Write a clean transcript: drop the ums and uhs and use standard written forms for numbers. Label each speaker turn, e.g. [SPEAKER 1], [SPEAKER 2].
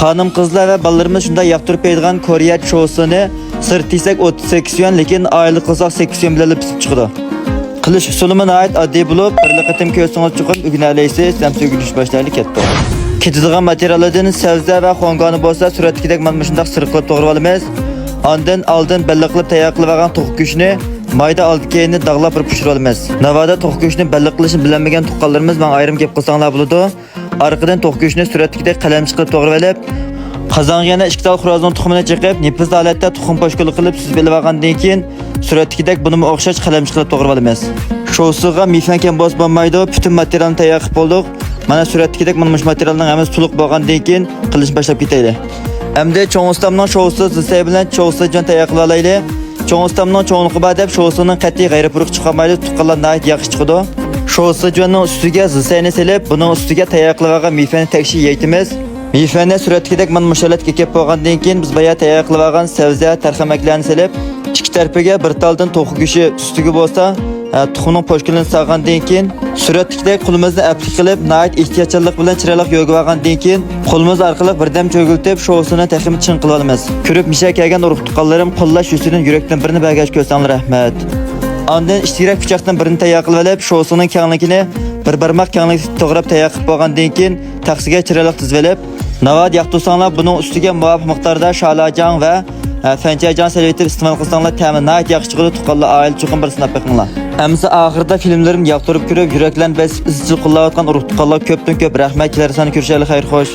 [SPEAKER 1] Xanım qızlar ve ballarımız şunda yaqtırıp yeydigan Koreya çoğusunu sırt desak 38 yuan, lekin aylık qilsak 8 yuan bilan pisib chiqadi. Qilish usuluma ait oddiy bo'lib, bir qatim ko'rsangiz chiqib o'rganaysiz, samsu gurish boshlaydi ketdi. Ketadigan materiallardan sabza va xongoni bo'lsa, suratdagidek mana shunday sirq qilib to'g'rab olamiz. Oldin belliq qilib tayyor qilib olgan to'q go'shtni mayda oldi-keyinni dog'lab pishirib olamiz. Navoda to'q go'shtni belliq qilishni bilmagan tuqqanlarimiz men ayrim gap qilsanglar bo'ladi. Arqadan to'q go'shtni suratdagidek qalamchi qilib to'g'rab olib, qozonga yana 2 tal xurozning tuxumini chiqib, nefis holatda tuxum poshkuli qilib suzib olgandan keyin suratdagidek buni o'xshash qalamchi qilib to'g'rab olamiz. Sho'siga mifan kam bos bo'lmaydi, butun materialni tayyor qilib bo'ldik. Mana suratdagidek mana shu materialning hammasi to'liq bo'lgandan keyin qilish boshlab ketaylik. Endi cho'ng ustamning sho'si zisay bilan cho'si jon tayyor qila olaylik. Cho'ng ustamning cho'nliqi bor deb sho'sining qat'iy g'ayripuruq chiqarmaydi, tuqqanlar nayt yaxshi chiqadi. Sho'si jonning ustiga zisayni selib, buning ustiga tayyor qilgan mifani tekshi yeytimiz. Mifani suratdagidek mana bu shalatga kelib bo'lgandan keyin biz boya tayyor qilib olgan sabza, tarxamaklarni selib, ikki tarafiga bir taldan to'q go'shi ustiga bo'lsa, tuxumning poshkulini solgandan keyin suratdagidek qo'limizni aplik qilib, nayt ehtiyotchanlik bilan chiroyli yo'g'ib olgandan keyin qo'limiz orqali birdam cho'giltib, sho'sini taxmin chin qilib olamiz. Ko'rib misha kelgan urug' tuqqanlarim qo'llash yusidan yurakdan birini bagaj ko'rsanglar rahmat. Ondan ishtirak pichoqdan birini tayyor qilib olib, sho'sining kengligini bir barmoq kenglikda to'g'rab tayyor qilib bo'lgandan keyin taxsiga chiroyli tizib olib, navad yaqtursanglar buning ustiga muvofiq miqdorda shalajon va fanchajon selitib iste'mol qilsanglar ta'minot yaxshi chiqadi, tuqqanlar oila chuqur bir sinab beqinglar. Amsa oxirida filmlarimni yoqtirib ko'rib, yuraklarni izchil qo'llayotgan urug' tuqqanlar ko'pdan ko'p rahmat, kelar sani ko'rishaylik, xayr xo'sh.